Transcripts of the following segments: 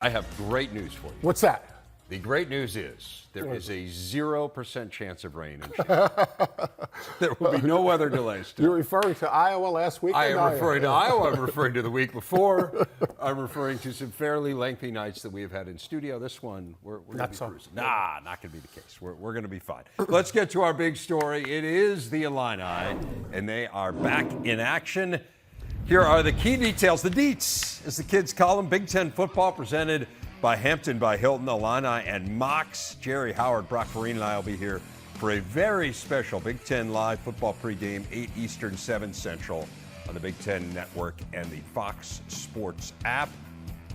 I have great news for you. What's that? The great news is there is a 0% chance of rain in Shannon. There will be no weather delays today. You're referring to Iowa last week? I am referring to Iowa. I'm referring to the week before. I'm referring to some fairly lengthy nights that we have had in studio. This one, we're going to be cruising. Nah, not going to be the case. We're going to be fine. Let's get to our big story. It is the Illini, and they are back in action. Here are the key details. The deets, as the kids call them. Big Ten football presented by Hampton by Hilton, Illini, and Mox. Jerry Howard, Brock Farine, and I will be here for a very special Big Ten live football pregame, 8 Eastern, 7 Central on the Big Ten Network and the Fox Sports app.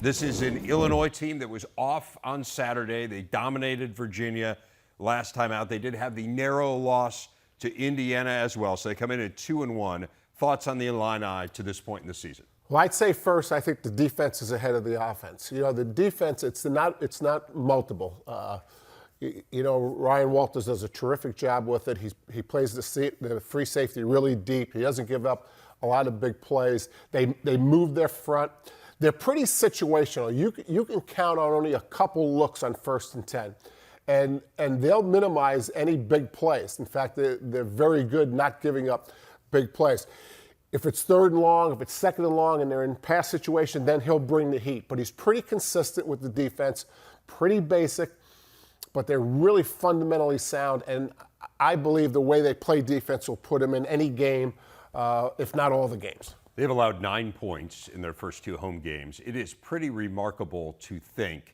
This is an Illinois team that was off on Saturday. They dominated Virginia last time out. They did have the narrow loss to Indiana as well, so they come in at 2-1. Thoughts on the Illini to this point in the season? Well, I'd say first, I think the defense is ahead of the offense. You know, the defense, it's not multiple. Ryan Walters does a terrific job with it. He plays the free safety really deep. He doesn't give up a lot of big plays. They move their front. They're pretty situational. You can count on only a couple looks on 1st and 10. And they'll minimize any big plays. In fact, they're very good not giving up big plays. If it's 3rd and long, if it's 2nd and long, and they're in pass situation, then he'll bring the heat. But he's pretty consistent with the defense, pretty basic, but they're really fundamentally sound. And I believe the way they play defense will put them in any game, if not all the games. They've allowed 9 points in their first 2 home games. It is pretty remarkable to think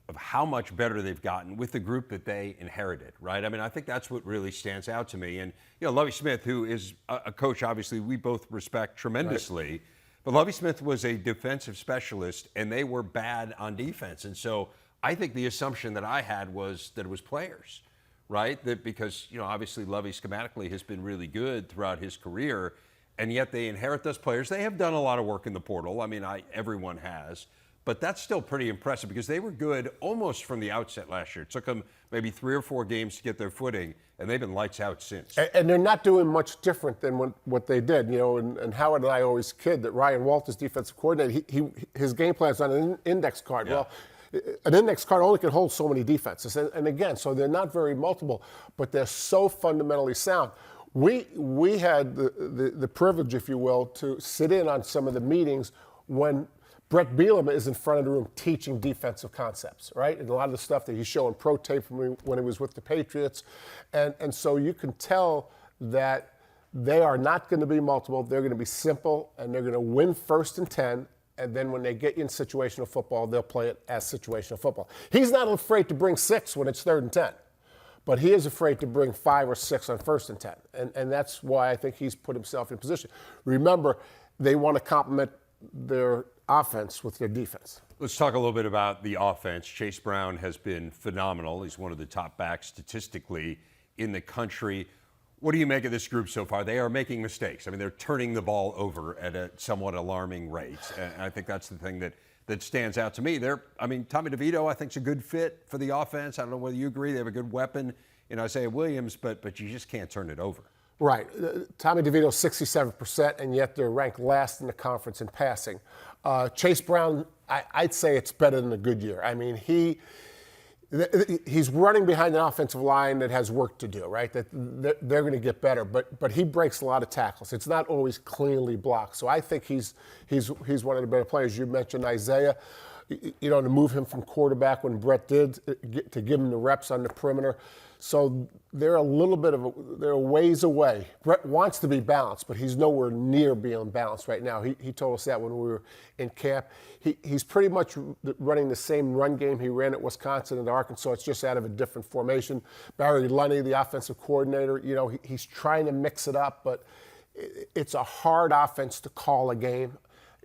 of how much better they've gotten with the group that they inherited, right? I mean, I think that's what really stands out to me. And, Lovie Smith, who is a coach, obviously, we both respect tremendously. Right. But Lovie Smith was a defensive specialist, and they were bad on defense. And so I think the assumption that I had was that it was players, right? That because, obviously Lovie schematically has been really good throughout his career, and yet they inherit those players. They have done a lot of work in the portal. I mean, everyone has. But that's still pretty impressive because they were good almost from the outset last year. It took them maybe 3 or 4 games to get their footing, and they've been lights out since. And they're not doing much different than what they did. And Howard and I always kid that Ryan Walters, defensive coordinator, his game plan is on an index card. Yeah. Well, an index card only can hold so many defenses. And again, so they're not very multiple, but they're so fundamentally sound. We had the privilege, if you will, to sit in on some of the meetings when Brett Bielema is in front of the room teaching defensive concepts, right? And a lot of the stuff that he's showing pro tape from when he was with the Patriots. And so you can tell that they are not going to be multiple. They're going to be simple, and they're going to win 1st and 10. And then when they get you in situational football, they'll play it as situational football. He's not afraid to bring 6 when it's 3rd and 10. But he is afraid to bring 5 or 6 on 1st and 10. And that's why I think he's put himself in position. Remember, they want to complement their offense with their defense. Let's talk a little bit about the offense. Chase Brown has been phenomenal. He's one of the top backs statistically in the country. What do you make of this group so far? They are making mistakes. I mean, they're turning the ball over at a somewhat alarming rate. And I think that's the thing that stands out to me. Tommy DeVito, I think, is a good fit for the offense. I don't know whether you agree. They have a good weapon in Isaiah Williams, but you just can't turn it over. Right. Tommy DeVito, 67%, and yet they're ranked last in the conference in passing. Chase Brown, I'd say it's better than a good year. I mean, he's running behind an offensive line that has work to do, right? That they're going to get better, but he breaks a lot of tackles. It's not always cleanly blocked. So I think he's one of the better players. You mentioned Isaiah. To move him from quarterback when Brett did, to give him the reps on the perimeter. So they're a ways away. Brett wants to be balanced, but he's nowhere near being balanced right now. He told us that when we were in camp. He's pretty much running the same run game he ran at Wisconsin and Arkansas. It's just out of a different formation. Barry Lunny, the offensive coordinator, he's trying to mix it up, but it's a hard offense to call a game.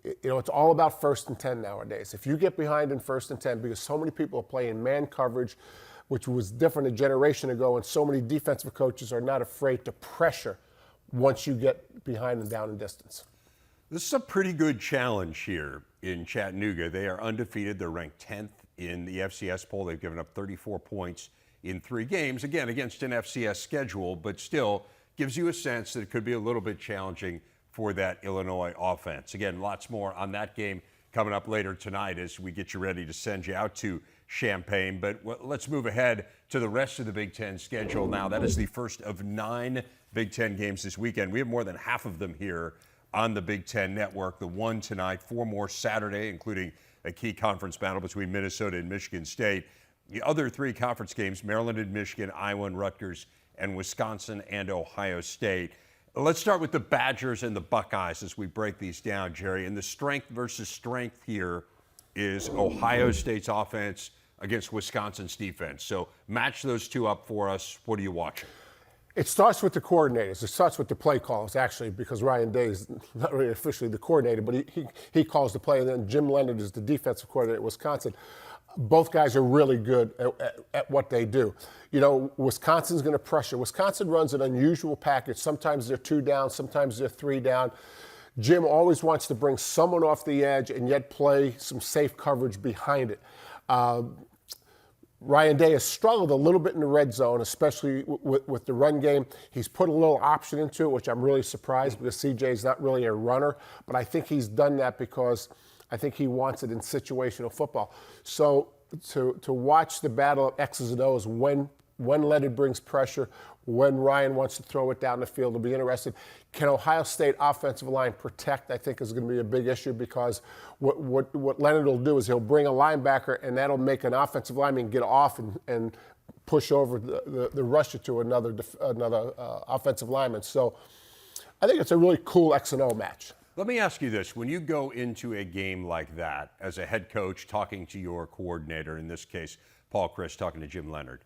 It's all about 1st and 10 nowadays. If you get behind in 1st and 10, because so many people are playing man coverage, which was different a generation ago, and so many defensive coaches are not afraid to pressure once you get behind and down in distance. This is a pretty good challenge here in Chattanooga. They are undefeated. They're ranked 10th in the FCS poll. They've given up 34 points in 3 games, again, against an FCS schedule, but still gives you a sense that it could be a little bit challenging for that Illinois offense. Again, lots more on that game coming up later tonight as we get you ready to send you out to Champaign. But let's move ahead to the rest of the Big Ten schedule now. That is the first of 9 Big Ten games this weekend. We have more than half of them here on the Big Ten Network. The one tonight, 4 more Saturday, including a key conference battle between Minnesota and Michigan State. The other 3 conference games, Maryland and Michigan, Iowa and Rutgers, and Wisconsin and Ohio State. Let's start with the Badgers and the Buckeyes as we break these down, Jerry. And the strength versus strength here is Ohio State's offense against Wisconsin's defense. So match those two up for us. What are you watching? It starts with the coordinators. It starts with the play calls, actually, because Ryan Day is not really officially the coordinator, but he calls the play. And then Jim Leonard is the defensive coordinator at Wisconsin. Both guys are really good at what they do. You know, Wisconsin's going to pressure. Wisconsin runs an unusual package. Sometimes they're 2 down, sometimes they're 3 down. Jim always wants to bring someone off the edge and yet play some safe coverage behind it. Ryan Day has struggled a little bit in the red zone, especially with the run game. He's put a little option into it, which I'm really surprised because CJ's not really a runner. But I think he's done that because I think he wants it in situational football. So to watch the battle of X's and O's when Leonard brings pressure, when Ryan wants to throw it down the field, will be interesting. Can Ohio State offensive line protect? I think is going to be a big issue because what Leonard will do is he'll bring a linebacker and that'll make an offensive lineman get off and push over the rusher to another offensive lineman. So I think it's a really cool X and O match. Let me ask you this. When you go into a game like that as a head coach talking to your coordinator, in this case, Paul Chryst talking to Jim Leonard,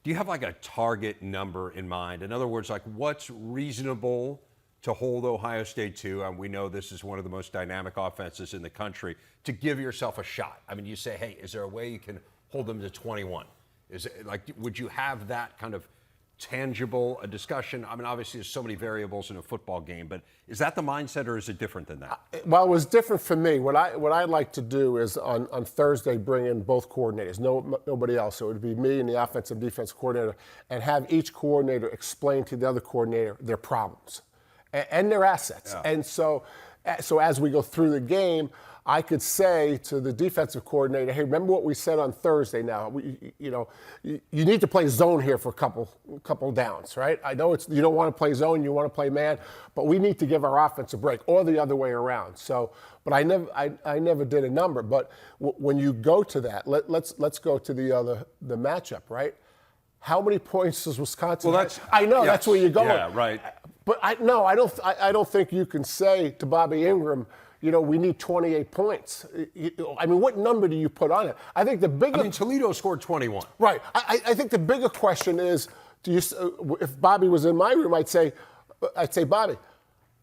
do you have like a target number in mind? In other words, like what's reasonable to hold Ohio State to? And we know this is one of the most dynamic offenses in the country, to give yourself a shot. I mean, you say, hey, is there a way you can hold them to 21? Is it like, would you have that kind of tangible a discussion? I mean, obviously there's so many variables in a football game, but is that the mindset or is it different than that? Well, it was different for me. What I like to do is on Thursday bring in both coordinators, nobody else. So it would be me and the offensive defensive coordinator, and have each coordinator explain to the other coordinator their problems and their assets. Yeah. And so as we go through the game, I could say to the defensive coordinator, hey, remember what we said on Thursday now. You need to play zone here for a couple downs, right? I know you don't want to play zone, you want to play man, but we need to give our offense a break, or the other way around. So, but I never did a number. But when you go to that, let's go to the matchup, right? How many points does Wisconsin have? I know, yes. That's where you're going. Yeah, right. But I don't think you can say to Bobby Ingram, we need 28 points. I mean, what number do you put on it? I think the bigger... Toledo scored 21. Right. I think the bigger question is, if Bobby was in my room, I'd say, Bobby,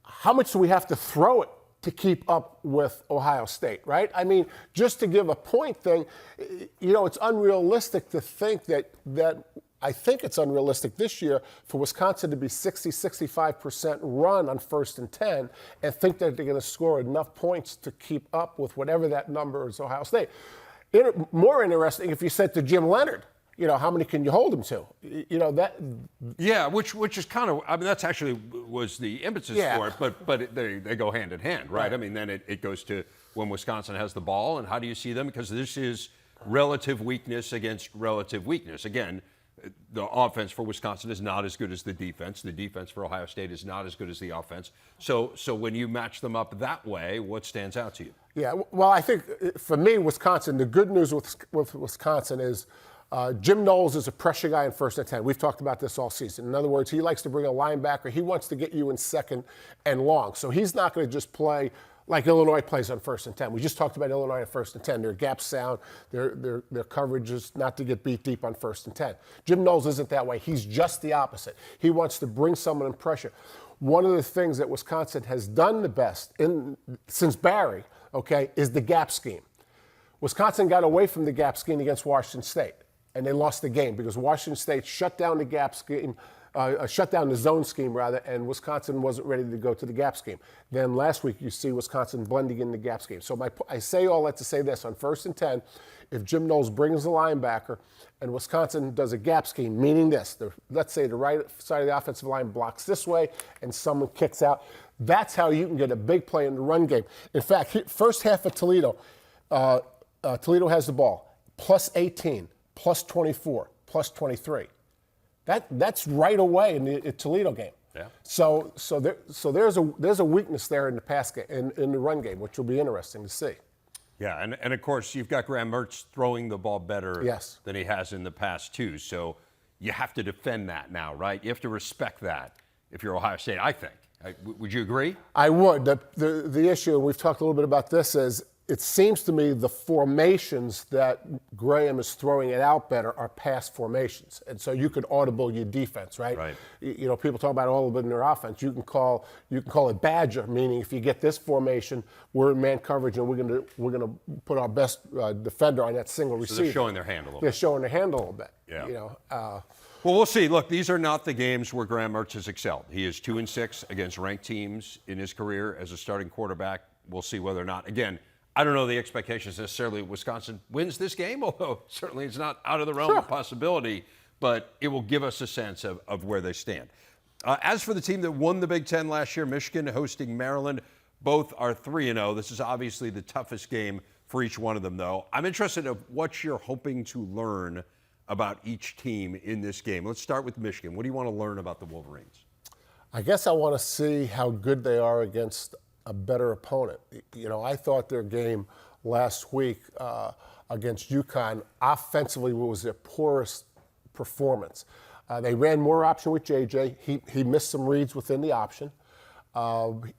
how much do we have to throw it to keep up with Ohio State, right? I mean, just to give a point thing, it's unrealistic to think that I think it's unrealistic this year for Wisconsin to be 65% run on 1st and 10 and think that they're going to score enough points to keep up with whatever that number is Ohio State. More interesting if you said to Jim Leonard, how many can you hold him to? That. Yeah, which is kind of, I mean, that's actually was the impetus for it, but they go hand in hand, right? I mean, then it goes to when Wisconsin has the ball, and how do you see them? Because this is relative weakness against relative weakness. Again, the offense for Wisconsin is not as good as the defense. The defense for Ohio State is not as good as the offense. So when you match them up that way, what stands out to you? Yeah, well, I think for me, Wisconsin, the good news with Wisconsin is Jim Knowles is a pressure guy in 1st and 10. We've talked about this all season. In other words, he likes to bring a linebacker. He wants to get you in 2nd and long. So he's not going to just play like Illinois plays on 1st and 10. We just talked about Illinois on 1st and 10. Their gap sound, their coverage is not to get beat deep on 1st and 10. Jim Knowles isn't that way. He's just the opposite. He wants to bring someone in pressure. One of the things that Wisconsin has done the best since Barry, is the gap scheme. Wisconsin got away from the gap scheme against Washington State, and they lost the game because Washington State shut down the gap scheme shut down the zone scheme rather, and Wisconsin wasn't ready to go to the gap scheme. Then last week you see Wisconsin blending in the gap scheme. So I say all that to say this: on 1st and 10, if Jim Knowles brings the linebacker and Wisconsin does a gap scheme, meaning this, let's say the right side of the offensive line blocks this way and someone kicks out, that's how you can get a big play in the run game. In fact, first half of Toledo, Toledo has the ball, plus 18, plus 24, plus 23. That's right away in the Toledo game. Yeah. So there's a weakness there in the pass game, in the run game, which will be interesting to see. Yeah, and of course you've got Graham Mertz throwing the ball better than he has in the past too. So you have to defend that now, right? You have to respect that if you're Ohio State, I think. Would you agree? I would. The issue, and we've talked a little bit about this, is it seems to me the formations that Graham is throwing it out better are pass formations. And so you could audible your defense, right? Right. You know, people talk about audible in their offense. You can call it badger, meaning if you get this formation, we're in man coverage and we're gonna put our best defender on that single receiver. So they're showing their hand a little bit. They're showing their hand a little bit. Yeah. You know. Well, we'll see. Look, these are not the games where Graham Mertz has excelled. He is 2-6 against ranked teams in his career as a starting quarterback. We'll see whether or not, again, I don't know the expectations necessarily Wisconsin wins this game, although certainly it's not out of the realm of possibility, but it will give us a sense of where they stand. As for the team that won the Big Ten last year, Michigan hosting Maryland, both are 3-0. This is obviously the toughest game for each one of them, though. I'm interested in what you're hoping to learn about each team in this game. Let's start with Michigan. What do you want to learn about the Wolverines? I guess I want to see how good they are against a better opponent. You know, I thought their game last week against UConn offensively was their poorest performance. They ran more option with JJ. He missed some reads within the option.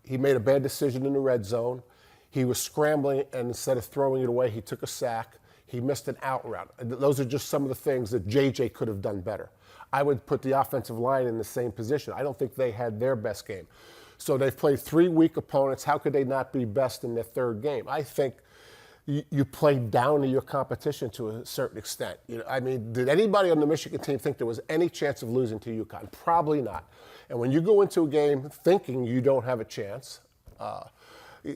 He made a bad decision in the red zone. He was scrambling, and instead of throwing it away, he took a sack. He missed an out route. Those are just some of the things that JJ could have done better. I would put the offensive line in the same position. I don't think they had their best game. So they've played 3 weak opponents. How could they not be best in their third game? I think you play down to your competition to a certain extent. You know, I mean, did anybody on the Michigan team think there was any chance of losing to UConn? Probably not. And when you go into a game thinking you don't have a chance,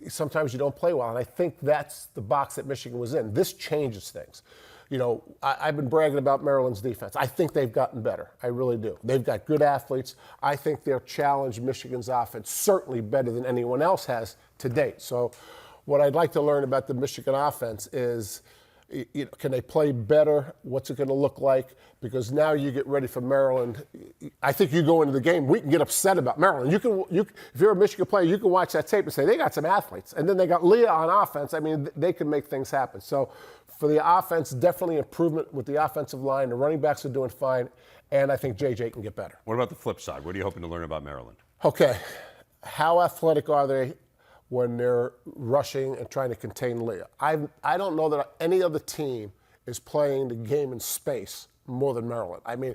sometimes you don't play well. And I think that's the box that Michigan was in. This changes things. You know, I've been bragging about Maryland's defense. I think they've gotten better. I really do. They've got good athletes. I think they'll challenge Michigan's offense certainly better than anyone else has to date. So what I'd like to learn about the Michigan offense is, you know, can they play better? What's it going to look like? Because now you get ready for Maryland. I think you go into the game, we can get upset about Maryland. If you're a Michigan player, you can watch that tape and say, they got some athletes. And then they got Leah on offense. I mean, they can make things happen. So for the offense, definitely improvement with the offensive line. The running backs are doing fine. And I think JJ can get better. What about the flip side? What are you hoping to learn about Maryland? Okay. How athletic are they when they're rushing and trying to contain Leah? I don't know that any other team is playing the game in space more than Maryland. I mean,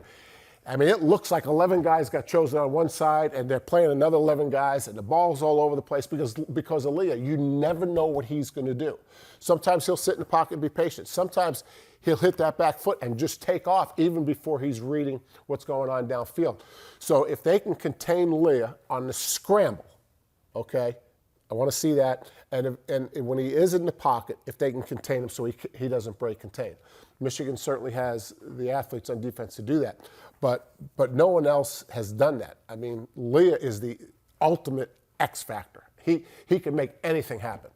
it looks like 11 guys got chosen on one side, and they're playing another 11 guys, and the ball's all over the place because of Leah. You never know what he's going to do. Sometimes he'll sit in the pocket and be patient. Sometimes he'll hit that back foot and just take off even before he's reading what's going on downfield. So if they can contain Leah on the scramble, okay, I want to see that. And when he is in the pocket, if they can contain him so he doesn't break contain. Michigan certainly has the athletes on defense to do that. But no one else has done that. I mean, Leah is the ultimate X factor. He can make anything happen.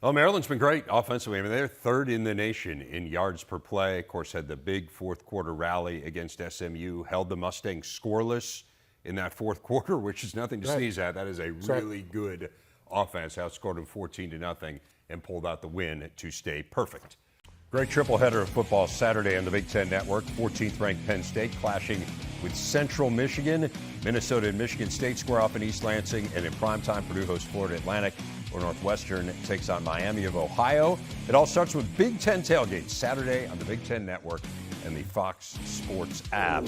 Well, Maryland's been great offensively. I mean, they're third in the nation in yards per play. Of course, had the big fourth quarter rally against SMU, held the Mustangs scoreless in that fourth quarter, which is nothing to sneeze at. That is a really good offense. Outscored them 14-0 and pulled out the win to stay perfect. Great triple header of football Saturday on the Big Ten Network. 14th ranked Penn State clashing with Central Michigan. Minnesota and Michigan State square off in East Lansing. And in primetime, Purdue hosts Florida Atlantic, or Northwestern takes on Miami of Ohio. It all starts with Big Ten tailgate Saturday on the Big Ten Network and the Fox Sports app.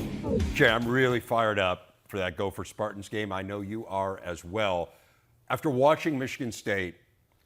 Jay, I'm really fired up for that Gopher Spartans game. I know you are as well. After watching Michigan State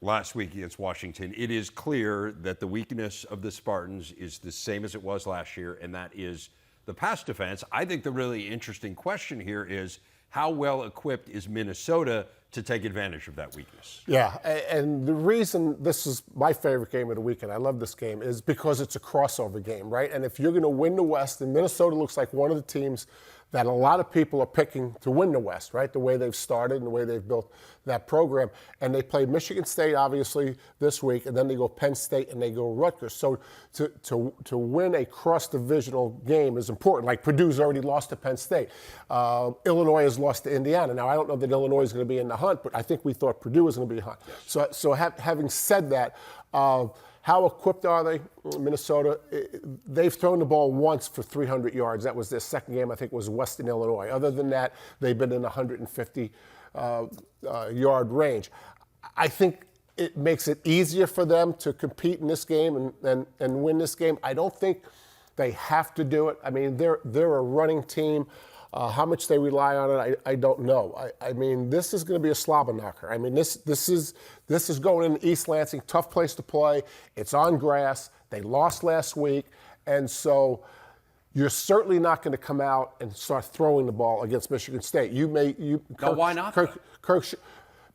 last week against Washington, it is clear that the weakness of the Spartans is the same as it was last year, and that is the pass defense. I think the really interesting question here is how well equipped is Minnesota to take advantage of that weakness? Yeah, and the reason this is my favorite game of the weekend, I love this game, is because it's a crossover game, right? And if you're going to win the West, and Minnesota looks like one of the teams that a lot of people are picking to win the West, right? The way they've started and the way they've built that program. And they play Michigan State, obviously, this week, and then they go Penn State and they go Rutgers. So to win a cross-divisional game is important. Like Purdue's already lost to Penn State. Illinois has lost to Indiana. Now, I don't know that Illinois is going to be in the hunt, but I think we thought Purdue was going to be in the hunt. Yes. So having said that, how equipped are they? Minnesota, they've thrown the ball once for 300 yards. That was their second game, I think it was Western Illinois. Other than that, they've been in the 150-yard range. I think it makes it easier for them to compete in this game and win this game. I don't think they have to do it. I mean, they're a running team. How much they rely on it, I don't know. I mean, this is going to be a slobber knocker. I mean, this is going into East Lansing, tough place to play. It's on grass. They lost last week, and so you're certainly not going to come out and start throwing the ball against Michigan State. Why not?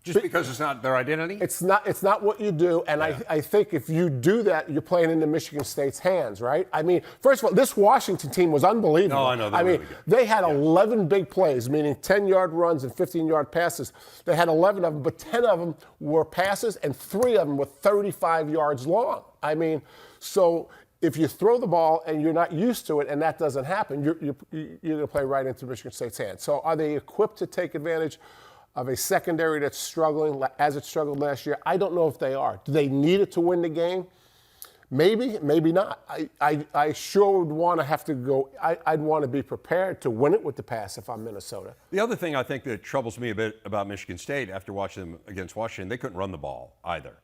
Just because it's not their identity? It's not what you do, and yeah. I think if you do that, you're playing into Michigan State's hands, right? I mean, first of all, this Washington team was unbelievable. No, I know. I mean, really good. They had 11 big plays, meaning 10-yard runs and 15-yard passes. They had 11 of them, but 10 of them were passes, and 3 of them were 35 yards long. I mean, so if you throw the ball and you're not used to it and that doesn't happen, you're going to play right into Michigan State's hands. So are they equipped to take advantage of a secondary that's struggling as it struggled last year? I don't know if they are. Do they need it to win the game? Maybe, maybe not. I sure would want to have to go. I'd want to be prepared to win it with the pass if I'm Minnesota. The other thing I think that troubles me a bit about Michigan State after watching them against Washington, they couldn't run the ball either.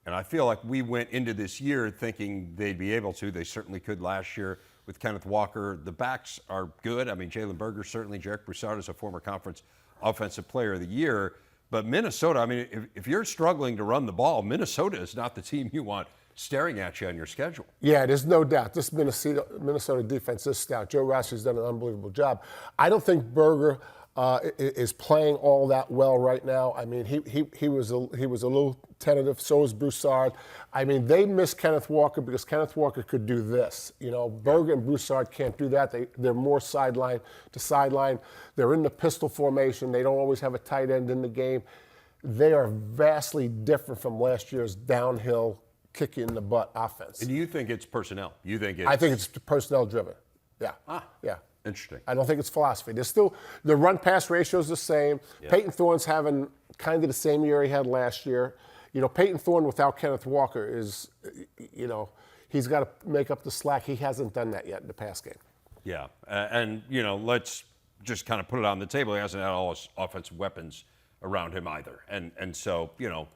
And I feel like we went into this year thinking they'd be able to. They certainly could last year with Kenneth Walker. The backs are good. I mean, Jalen Berger, certainly. Jarek Broussard is a former conference Offensive Player of the Year. But Minnesota, I mean, if you're struggling to run the ball, Minnesota is not the team you want staring at you on your schedule. Yeah, there's no doubt. This Minnesota defense is stout. Joe Rossi's done an unbelievable job. I don't think Berger is playing all that well right now. I mean, he was a little tentative. So is Broussard. I mean, they miss Kenneth Walker because Kenneth Walker could do this. You know, Berger and Broussard can't do that. They're more sideline to sideline. They're in the pistol formation. They don't always have a tight end in the game. They are vastly different from last year's downhill kick you in the butt offense. And you think it's personnel? I think it's personnel driven. Yeah. Yeah. Interesting. I don't think it's philosophy. There's still the run-pass ratio is the same. Yeah. Peyton Thorne's having kind of the same year he had last year. You know, Peyton Thorne without Kenneth Walker is, you know, he's got to make up the slack. He hasn't done that yet in the pass game. Yeah, and you know, let's just kind of put it on the table. He hasn't had all his offensive weapons around him either, and so you know,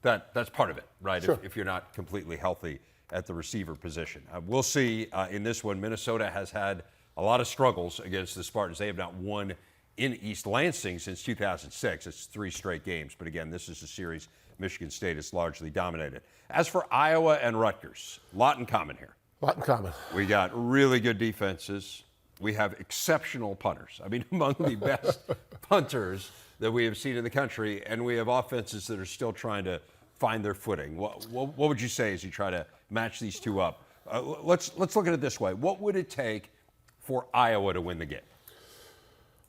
that's part of it, right? Sure. If you're not completely healthy at the receiver position, we'll see. In this one, Minnesota has had a lot of struggles against the Spartans. They have not won in East Lansing since 2006. It's 3 straight games. But again, this is a series Michigan State has largely dominated. As for Iowa and Rutgers, a lot in common here. A lot in common. We got really good defenses. We have exceptional punters. I mean, among the best punters that we have seen in the country. And we have offenses that are still trying to find their footing. What would you say as you try to match these two up? Let's look at it this way. What would it take for Iowa to win the game?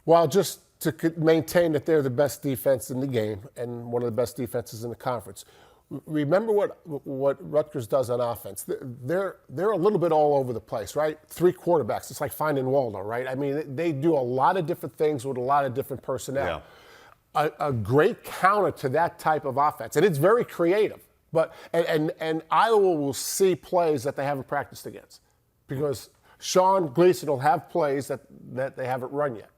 Well, just to maintain that they're the best defense in the game and one of the best defenses in the conference. Remember what Rutgers does on offense. They're a little bit all over the place, right? 3 quarterbacks. It's like finding Waldo, right? I mean, they do a lot of different things with a lot of different personnel. Yeah. A great counter to that type of offense, and it's very creative. But and Iowa will see plays that they haven't practiced against because Sean Gleason will have plays that they haven't run yet.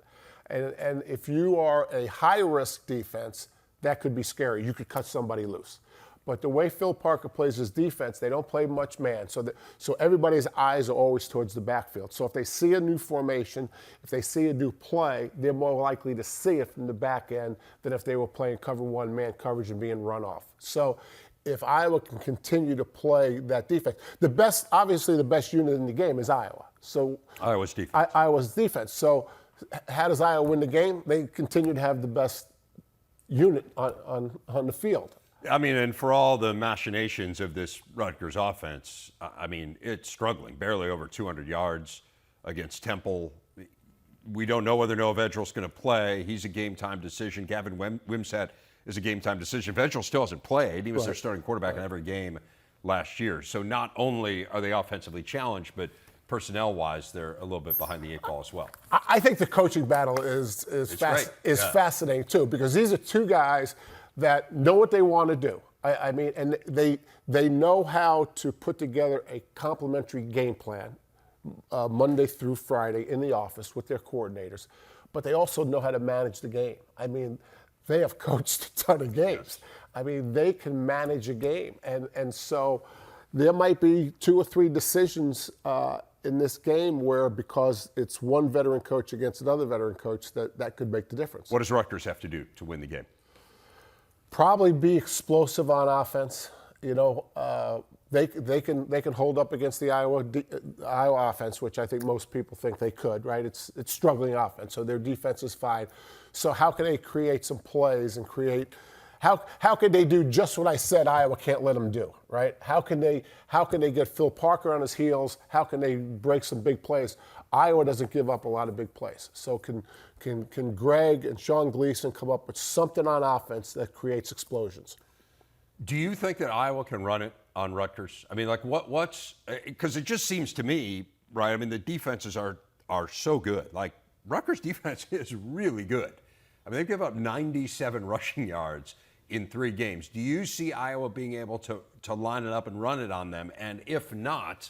And if you are a high-risk defense, that could be scary. You could cut somebody loose. But the way Phil Parker plays his defense, they don't play much man. So everybody's eyes are always towards the backfield. So if they see a new formation, if they see a new play, they're more likely to see it from the back end than if they were playing cover 1 man coverage and being run off. So if Iowa can continue to play that defense. Obviously the best unit in the game is Iowa. So Iowa's defense. Iowa's defense. So how does Iowa win the game? They continue to have the best unit on the field. I mean, and for all the machinations of this Rutgers offense, I mean, it's struggling. Barely over 200 yards against Temple. We don't know whether Noah Vedril's going to play. He's a game-time decision. Gavin Wimsatt is a game-time decision. Vedral still hasn't played. He was their starting quarterback in every game last year. So not only are they offensively challenged, but personnel-wise, they're a little bit behind the eight ball as well. I think the coaching battle is fascinating, too, because these are two guys that know what they want to do. I mean, and they know how to put together a complementary game plan Monday through Friday in the office with their coordinators, but they also know how to manage the game. I mean, they have coached a ton of games. I mean, they can manage a game. And so there might be 2 or 3 decisions in this game where, because it's one veteran coach against another veteran coach, that could make the difference. What does Rutgers have to do to win the game? Probably be explosive on offense. You know, they can hold up against the Iowa offense, which I think most people think they could. Right? It's struggling offense, so their defense is fine. So how can they create some plays and create? How can they do just what I said Iowa can't let them do? Right? How can they get Phil Parker on his heels? How can they break some big plays? Iowa doesn't give up a lot of big plays. So can Greg and Sean Gleason come up with something on offense that creates explosions? Do you think that Iowa can run it on Rutgers? I mean, like what's because it just seems to me, right? I mean, the defenses are so good. Like Rutgers' defense is really good. I mean, they give up 97 rushing yards in 3 games. Do you see Iowa being able to line it up and run it on them? And if not,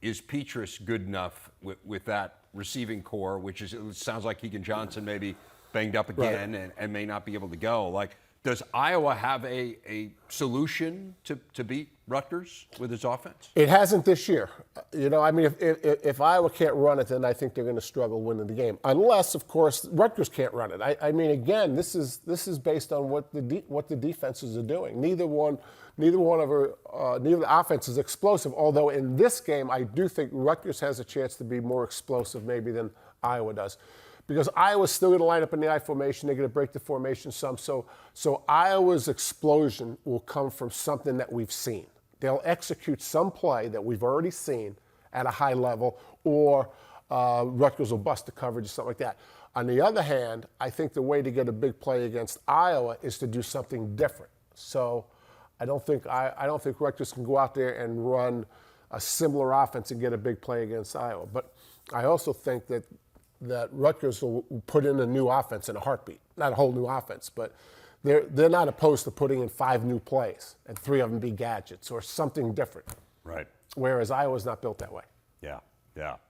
is Petrus good enough with that receiving core, which is, it sounds like Keegan Johnson maybe banged up again, right, and may not be able to go? Like, does Iowa have a solution to beat Rutgers with its offense? It hasn't this year. You know, I mean, if Iowa can't run it, then I think they're going to struggle winning the game. Unless, of course, Rutgers can't run it. I mean, again, this is based on what the defenses are doing. Neither the offense is explosive. Although in this game, I do think Rutgers has a chance to be more explosive maybe than Iowa does. Because Iowa's still going to line up in the I formation. They're going to break the formation some. So Iowa's explosion will come from something that we've seen. They'll execute some play that we've already seen at a high level, or Rutgers will bust the coverage or something like that. On the other hand, I think the way to get a big play against Iowa is to do something different. So I don't think Rutgers can go out there and run a similar offense and get a big play against Iowa. But I also think that Rutgers will put in a new offense in a heartbeat. Not a whole new offense, but they're not opposed to putting in 5 new plays and 3 of them be gadgets or something different. Right. Whereas Iowa's not built that way. Yeah.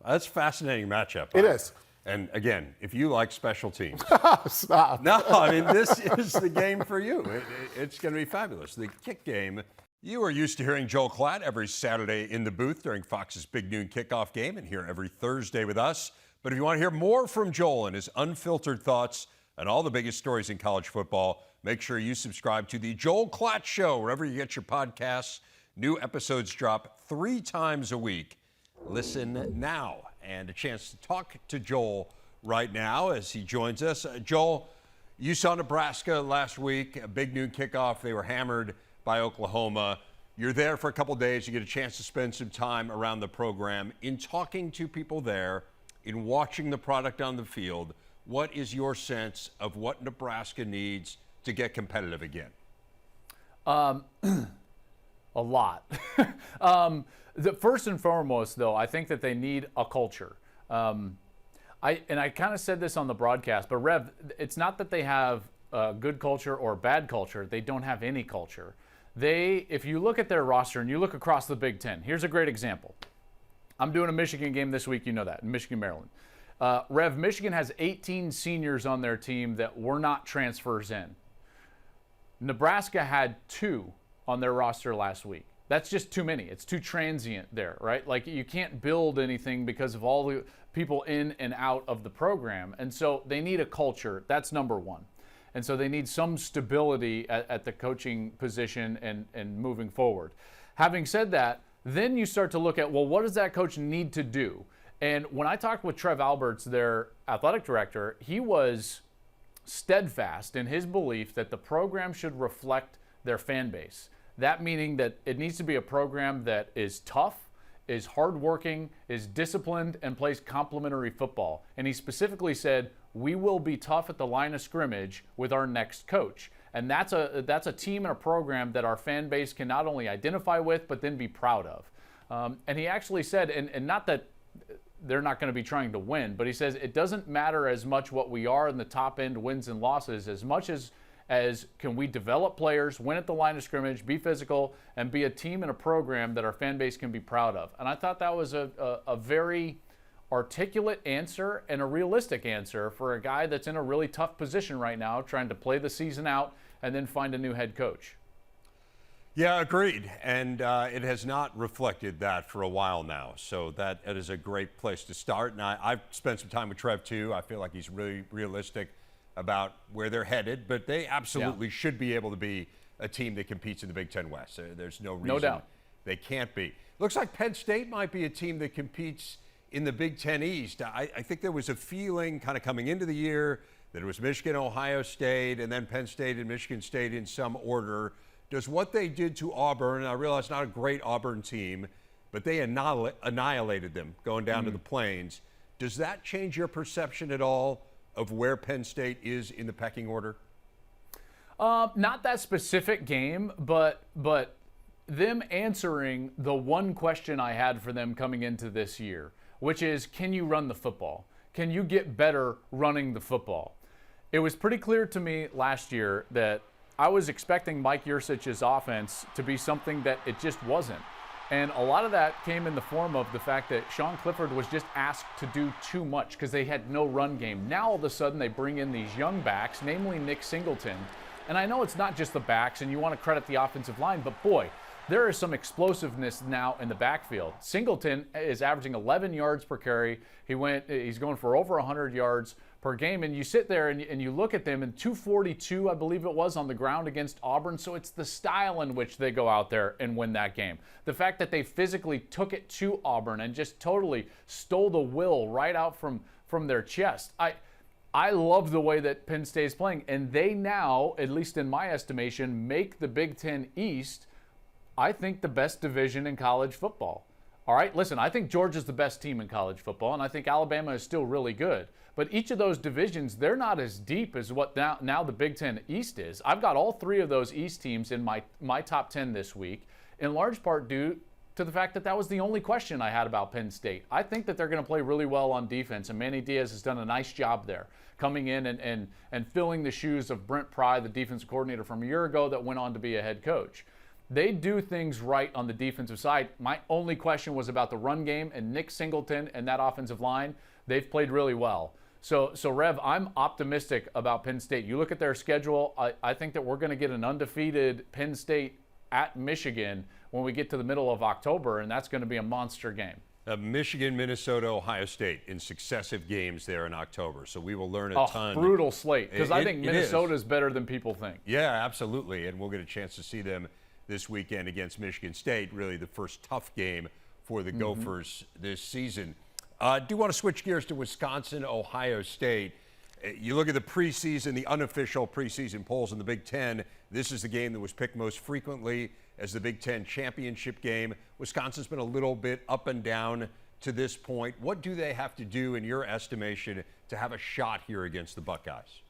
That's a fascinating matchup. It is. And again, if you like special teams. Stop. No, I mean, this is the game for you. It's going to be fabulous. The kick game. You are used to hearing Joel Klatt every Saturday in the booth during Fox's Big Noon Kickoff game, and here every Thursday with us. But if you want to hear more from Joel and his unfiltered thoughts and all the biggest stories in college football, make sure you subscribe to the Joel Klatt Show wherever you get your podcasts. New episodes drop 3 times a week. Listen now. And a chance to talk to Joel right now as he joins us. Joel, you saw Nebraska last week, a Big Noon Kickoff. They were hammered by Oklahoma. You're there for a couple days. You get a chance to spend some time around the program. In talking to people there, in watching the product on the field, what is your sense of what Nebraska needs to get competitive again? A lot. First and foremost, though, I think that they need a culture. I kind of said this on the broadcast, but Rev, it's not that they have a good culture or bad culture. They don't have any culture. If you look at their roster and you look across the Big Ten, here's a great example. I'm doing a Michigan game this week, you know that, in Michigan, Maryland. Rev, Michigan has 18 seniors on their team that were not transfers in. Nebraska had 2 on their roster last week. That's just too many. It's too transient there, right? Like, you can't build anything because of all the people in and out of the program. And so they need a culture. That's number one. And so they need some stability at the coaching position and moving forward. Having said that, then you start to look at, well, what does that coach need to do? And when I talked with Trev Alberts, their athletic director, he was steadfast in his belief that the program should reflect their fan base. That meaning that it needs to be a program that is tough, is hardworking, is disciplined, and plays complementary football. And he specifically said, we will be tough at the line of scrimmage with our next coach. And that's a team and a program that our fan base can not only identify with, but then be proud of. And he actually said, and not that they're not going to be trying to win, but he says it doesn't matter as much what we are in the top end wins and losses as much as can we develop players, win at the line of scrimmage, be physical, and be a team and a program that our fan base can be proud of. And I thought that was a very articulate answer and a realistic answer for a guy that's in a really tough position right now, trying to play the season out and then find a new head coach. Yeah, agreed. And it has not reflected that for a while now. So that is a great place to start. And I've spent some time with Trev, too. I feel like he's really realistic about where they're headed. But they absolutely should be able to be a team that competes in the Big Ten West. There's no reason they can't be. Looks like Penn State might be a team that competes in the Big Ten East. I think there was a feeling kind of coming into the year that it was Michigan, Ohio State, and then Penn State and Michigan State in some order. Does what they did to Auburn, and I realize not a great Auburn team, but they annihilated them going down to the Plains. Does that change your perception at all of where Penn State is in the pecking order? Not that specific game, but them answering the one question I had for them coming into this year, which is, can you run the football? Can you get better running the football? It was pretty clear to me last year that I was expecting Mike Yurcich's offense to be something that it just wasn't. And a lot of that came in the form of the fact that Sean Clifford was just asked to do too much because they had no run game. Now all of a sudden they bring in these young backs, namely Nick Singleton. And I know it's not just the backs, and you want to credit the offensive line, but boy, there is some explosiveness now in the backfield. Singleton is averaging 11 yards per carry. He's going for over 100 yards per game, and you sit there and you look at them, and 242, I believe it was, on the ground against Auburn. So it's the style in which they go out there and win that game. The fact that they physically took it to Auburn and just totally stole the will right out from their chest. I love the way that Penn State is playing, and they now, at least in my estimation, make the Big Ten East, I think, the best division in college football. All right, listen, I think Georgia's the best team in college football, and I think Alabama is still really good. But each of those divisions, they're not as deep as what now the Big Ten East is. I've got all three of those East teams in my top 10 this week, in large part due to the fact that that was the only question I had about Penn State. I think that they're going to play really well on defense, and Manny Diaz has done a nice job there, coming in and filling the shoes of Brent Pry, the defensive coordinator from a year ago that went on to be a head coach. They do things right on the defensive side. My only question was about the run game, and Nick Singleton and that offensive line. They've played really well. So Rev, I'm optimistic about Penn State. You look at their schedule, I think that we're going to get an undefeated Penn State at Michigan when we get to the middle of October, and that's going to be a monster game. Michigan, Minnesota, Ohio State in successive games there in October. So we will learn a ton. Brutal slate, because I think Minnesota is better than people think. Yeah, absolutely, and we'll get a chance to see them this weekend against Michigan State, really the first tough game for the Gophers this season. I do want to switch gears to Wisconsin, Ohio State. You look at the preseason, the unofficial preseason polls in the Big Ten. This is the game that was picked most frequently as the Big Ten championship game. Wisconsin's been a little bit up and down to this point. What do they have to do, in your estimation, to have a shot here against the Buckeyes?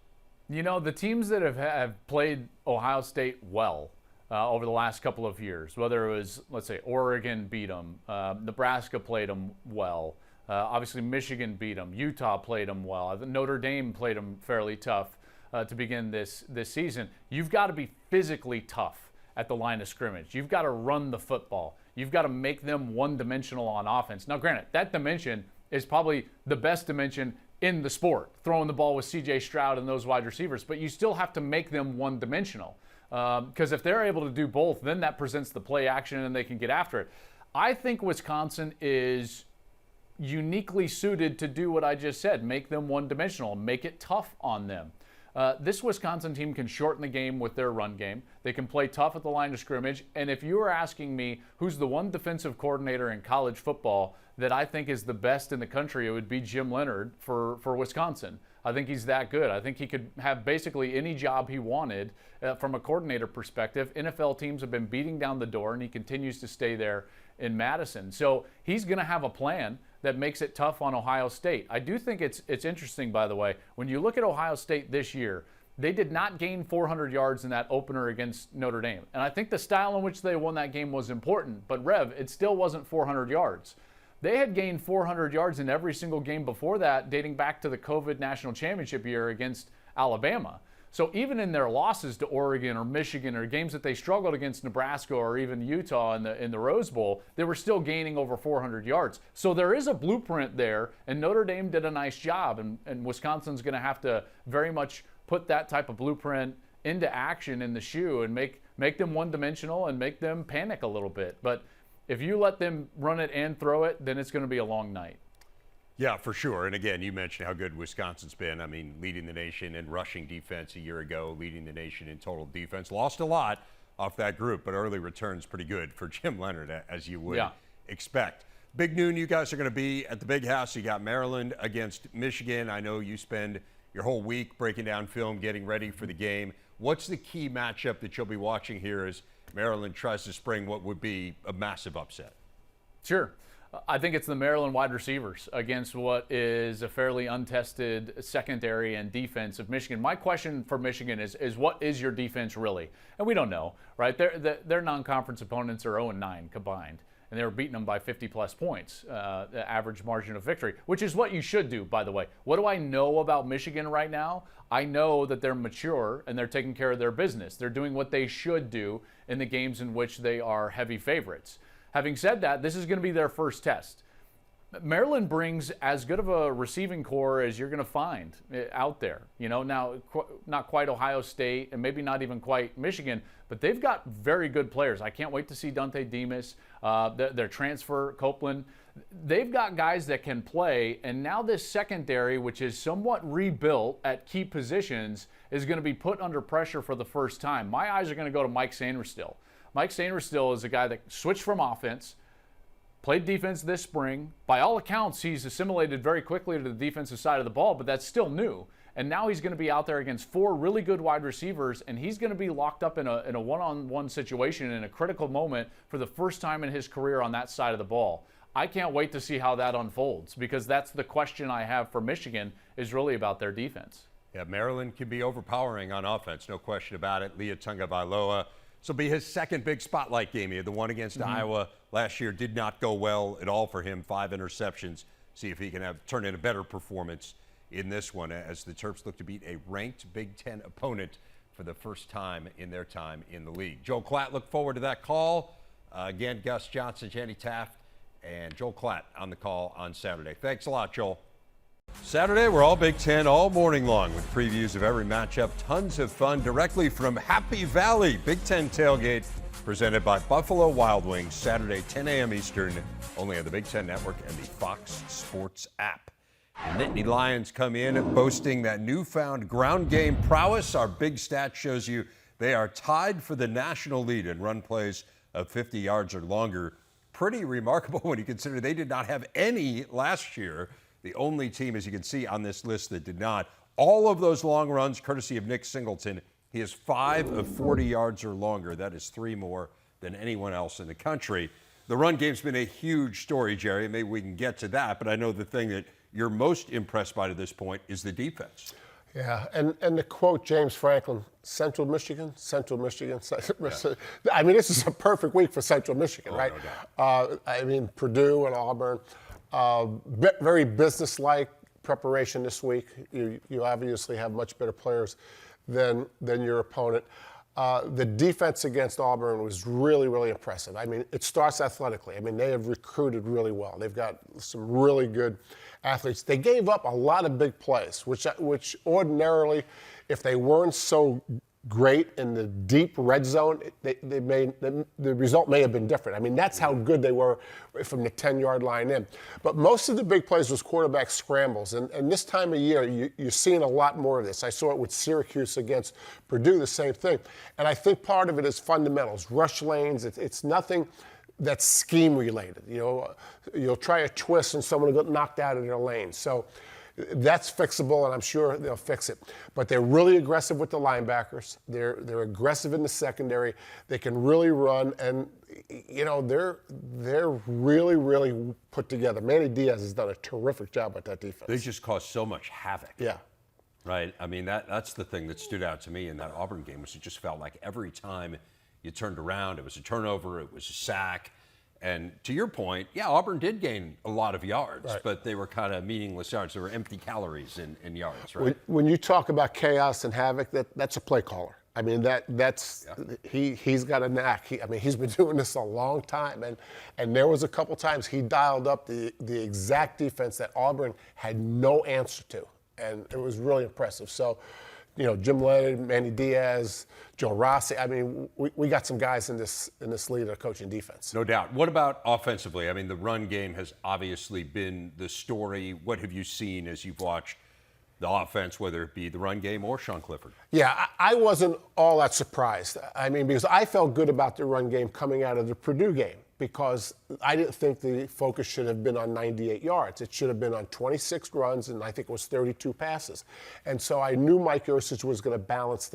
You know, the teams that have played Ohio State well over the last couple of years, whether it was, let's say, Oregon beat them, Nebraska played them well, obviously Michigan beat them, Utah played them well, Notre Dame played them fairly tough to begin this season. You've got to be physically tough at the line of scrimmage. You've got to run the football. You've got to make them one-dimensional on offense. Now, granted, that dimension is probably the best dimension in the sport, throwing the ball with C.J. Stroud and those wide receivers, but you still have to make them one-dimensional. Because if they're able to do both, then that presents the play action and they can get after it. I think Wisconsin is uniquely suited to do what I just said, make them one-dimensional, make it tough on them. This Wisconsin team can shorten the game with their run game. They can play tough at the line of scrimmage. And if you were asking me who's the one defensive coordinator in college football that I think is the best in the country, it would be Jim Leonhard for Wisconsin. I think he's that good. I think he could have basically any job he wanted from a coordinator perspective. NFL teams have been beating down the door, and he continues to stay there in Madison. So he's going to have a plan that makes it tough on Ohio State. I do think it's interesting, by the way, when you look at Ohio State this year, they did not gain 400 yards in that opener against Notre Dame. And I think the style in which they won that game was important. But, Rev, it still wasn't 400 yards. They had gained 400 yards in every single game before that, dating back to the COVID national championship year against Alabama. So even in their losses to Oregon or Michigan or games that they struggled against Nebraska or even Utah in the Rose Bowl, they were still gaining over 400 yards. So there is a blueprint there, and Notre Dame did a nice job, and Wisconsin's going to have to very much put that type of blueprint into action in the shoe and make them one-dimensional and make them panic a little bit. But if you let them run it and throw it, then it's going to be a long night. Yeah, for sure. And again, you mentioned how good Wisconsin's been. I mean, leading the nation in rushing defense a year ago, leading the nation in total defense. Lost a lot off that group, but early returns pretty good for Jim Leonhard, as you would expect. Big noon, you guys are going to be at the Big House. You got Maryland against Michigan. I know you spend your whole week breaking down film, getting ready for the game. What's the key matchup that you'll be watching here as Maryland tries to spring what would be a massive upset? Sure. I think it's the Maryland wide receivers against what is a fairly untested secondary and defense of Michigan. My question for Michigan is what is your defense really? And we don't know, right? Their non-conference opponents are 0-9 combined, and they were beating them by 50-plus points, the average margin of victory, which is what you should do, by the way. What do I know about Michigan right now? I know that they're mature and they're taking care of their business. They're doing what they should do in the games in which they are heavy favorites. Having said that, this is going to be their first test. Maryland brings as good of a receiving core as you're going to find out there. You know, now not quite Ohio State and maybe not even quite Michigan, but they've got very good players. I can't wait to see Dante Demas, their transfer, Copeland. They've got guys that can play, and now this secondary, which is somewhat rebuilt at key positions, is going to be put under pressure for the first time. My eyes are going to go to Mike Sainristil. Mike Sainristil is a guy that switched from offense, played defense this spring. By all accounts, he's assimilated very quickly to the defensive side of the ball, but that's still new. And now he's going to be out there against four really good wide receivers, and he's going to be locked up in a one-on-one situation in a critical moment for the first time in his career on that side of the ball. I can't wait to see how that unfolds, because that's the question I have for Michigan is really about their defense. Yeah, Maryland can be overpowering on offense, no question about it. Leah Tungavailoa. This will be his second big spotlight game. He had the one against Iowa last year. Did not go well at all for him. 5 interceptions. See if he can turn in a better performance in this one as the Terps look to beat a ranked Big Ten opponent for the first time in their time in the league. Joel Klatt, look forward to that call. Again, Gus Johnson, Jenny Taft, and Joel Klatt on the call on Saturday. Thanks a lot, Joel. Saturday, we're all Big Ten all morning long with previews of every matchup. Tons of fun directly from Happy Valley. Big Ten Tailgate presented by Buffalo Wild Wings. Saturday, 10 a.m. Eastern, only on the Big Ten Network and the Fox Sports app. The Nittany Lions come in boasting that newfound ground game prowess. Our big stat shows you they are tied for the national lead in run plays of 50 yards or longer. Pretty remarkable when you consider they did not have any last year. The only team, as you can see on this list, that did not. All of those long runs, courtesy of Nick Singleton. He has 5 of 40 yards or longer. That is 3 more than anyone else in the country. The run game's been a huge story, Jerry. Maybe we can get to that, but I know the thing that you're most impressed by to this point is the defense. Yeah, and to quote James Franklin, Central Michigan. Yeah. I mean, this is a perfect week for Central Michigan, right? No doubt. I mean, Purdue and Auburn. Very business-like preparation this week. You obviously have much better players than your opponent. The defense against Auburn was really, really impressive. I mean, it starts athletically. I mean, they have recruited really well. They've got some really good athletes. They gave up a lot of big plays, which ordinarily, if they weren't so great in the deep red zone, the result may have been different. I mean, that's how good they were from the 10-yard line in. But most of the big plays was quarterback scrambles. And this time of year, you're seeing a lot more of this. I saw it with Syracuse against Purdue, the same thing. And I think part of it is fundamentals, rush lanes. It's nothing that's scheme related. You know, you'll try a twist and someone will get knocked out of their lane. So that's fixable, and I'm sure they'll fix it. But they're really aggressive with the linebackers. They're aggressive in the secondary. They can really run, and you know they're really, really put together. Manny Diaz has done a terrific job with that defense. They just caused so much havoc. Yeah. Right. I mean, that's the thing that stood out to me in that Auburn game, was it just felt like every time you turned around, it was a turnover, it was a sack. And to your point, yeah, Auburn did gain a lot of yards, right, but they were kind of meaningless yards. They were empty calories in yards, right? When you talk about chaos and havoc, that's a play caller. I mean, that's he's got a knack. He's been doing this a long time, and there was a couple times he dialed up the exact defense that Auburn had no answer to, and it was really impressive. So, you know, Jim Leonard, Manny Diaz, Joe Rossi. I mean, we got some guys in this league that are coaching defense. No doubt. What about offensively? I mean, the run game has obviously been the story. What have you seen as you've watched the offense, whether it be the run game or Sean Clifford? Yeah, I wasn't all that surprised. I mean, because I felt good about the run game coming out of the Purdue game, because I didn't think the focus should have been on 98 yards. It should have been on 26 runs, and I think it was 32 passes. And so I knew Mike Yurcich was going to balance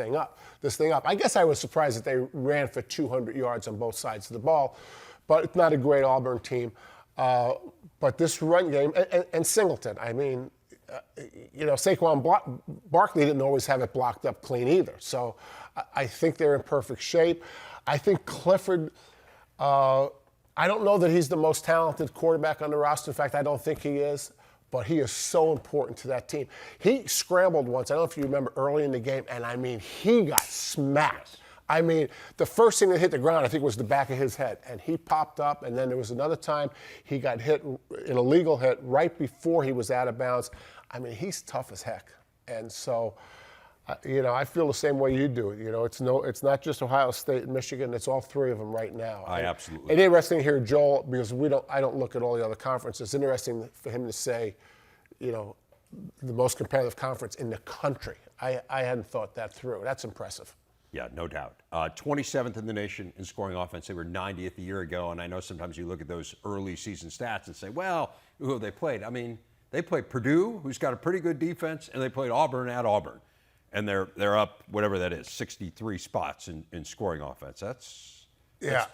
this thing up. I guess I was surprised that they ran for 200 yards on both sides of the ball, but it's not a great Auburn team. But this run game, and Singleton, I mean, you know, Saquon Barkley didn't always have it blocked up clean either. So I think they're in perfect shape. I think Clifford, I don't know that he's the most talented quarterback on the roster. In fact, I don't think he is, but he is so important to that team. He scrambled once, I don't know if you remember, early in the game, and I mean, he got smacked. I mean, the first thing that hit the ground, I think, was the back of his head, and he popped up, and then there was another time he got hit in a legal hit right before he was out of bounds. I mean, he's tough as heck, and so, you know, I feel the same way you do. You know, it's not just Ohio State and Michigan. It's all three of them right now. Absolutely. It's interesting to hear Joel, because I don't look at all the other conferences. It's interesting for him to say, you know, the most competitive conference in the country. I hadn't thought that through. That's impressive. Yeah, no doubt. 27th in the nation in scoring offense. They were 90th a year ago, and I know sometimes you look at those early season stats and say, well, who have they played? I mean, they played Purdue, who's got a pretty good defense, and they played Auburn at Auburn. And they're up, whatever that is, 63 spots in scoring offense. That's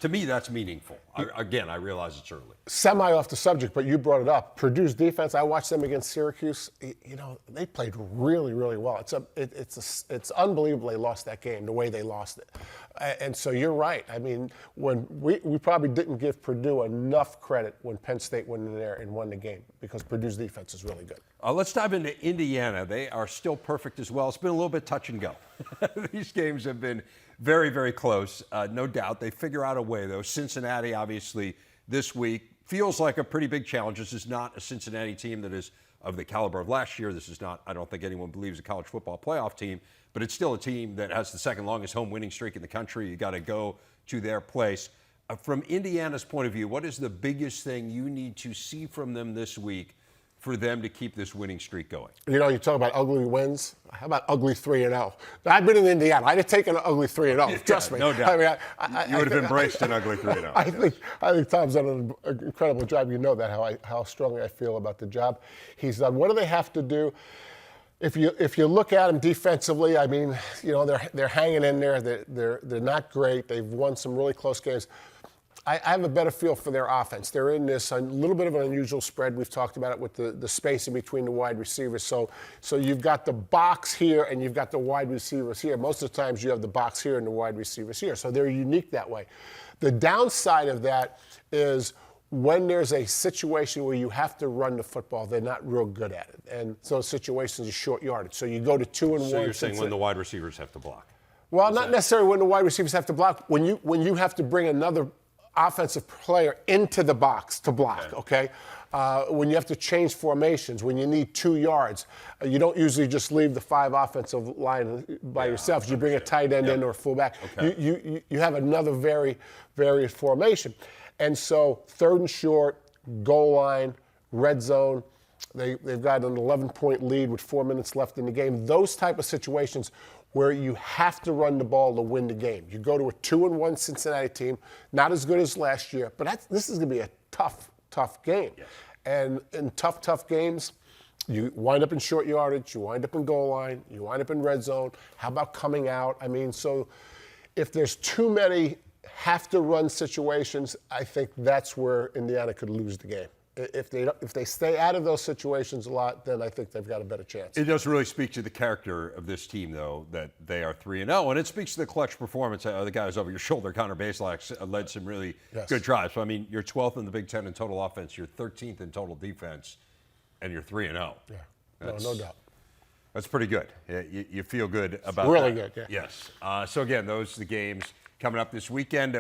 to me, that's meaningful. I realize it's early. Semi off the subject, but you brought it up. Purdue's defense, I watched them against Syracuse. You know, they played really, really well. It's unbelievable they lost that game, the way they lost it. And so you're right. I mean, when we probably didn't give Purdue enough credit when Penn State went in there and won the game, because Purdue's defense is really good. Let's dive into Indiana. They are still perfect as well. It's been a little bit touch and go. These games have been very, very close, no doubt. They figure out a way, though. Cincinnati, obviously, this week feels like a pretty big challenge. This is not a Cincinnati team that is of the caliber of last year. This is not, I don't think anyone believes, a college football playoff team, but it's still a team that has the second longest home winning streak in the country. You got to go to their place. From Indiana's point of view, what is the biggest thing you need to see from them this week for them to keep this winning streak going? You know, you talk about ugly wins. How about ugly 3-0? I've been in Indiana. I'd have taken an ugly 3-0. Trust me. No doubt. I mean, you would have embraced an ugly 3-0. I think Tom's done an incredible job. You know that how strongly I feel about the job he's done. What do they have to do? If you look at them defensively, I mean, you know, they're hanging in there. They're not great. They've won some really close games. I have a better feel for their offense. They're in this a little bit of an unusual spread. We've talked about it with the spacing between the wide receivers. So you've got the box here and you've got the wide receivers here. Most of the times you have the box here and the wide receivers here. So they're unique that way. The downside of that is when there's a situation where you have to run the football, they're not real good at it. And those situations are short yardage. So you go to 2-1. So you're saying when the wide receivers have to block? Well, not necessarily when the wide receivers have to block. When you have to bring another offensive player into the box to block, okay? when you have to change formations, when you need 2 yards, you don't usually just leave the 5 offensive line by yourself. You bring a tight end in or a fullback. Okay. You have another various formation. And so 3rd and short, goal line, red zone, they've got an 11-point lead with 4 minutes left in the game. Those type of situations where you have to run the ball to win the game. You go to a 2-1 Cincinnati team, not as good as last year, but this is going to be a tough game. Yes. And in tough games, you wind up in short yardage, you wind up in goal line, you wind up in red zone. How about coming out? I mean, so if there's too many have-to-run situations, I think that's where Indiana could lose the game. If they stay out of those situations a lot, then I think they've got a better chance. It does really speak to the character of this team, though, that they are 3-0, and it speaks to the clutch performance. The guys over your shoulder, Connor Bazelak, led some really good drives. So, I mean, you're 12th in the Big Ten in total offense, you're 13th in total defense, and you're 3-0. Yeah, no doubt. That's pretty good. You feel good about really that. Really good, yeah. Yes. So, again, those are the games coming up this weekend.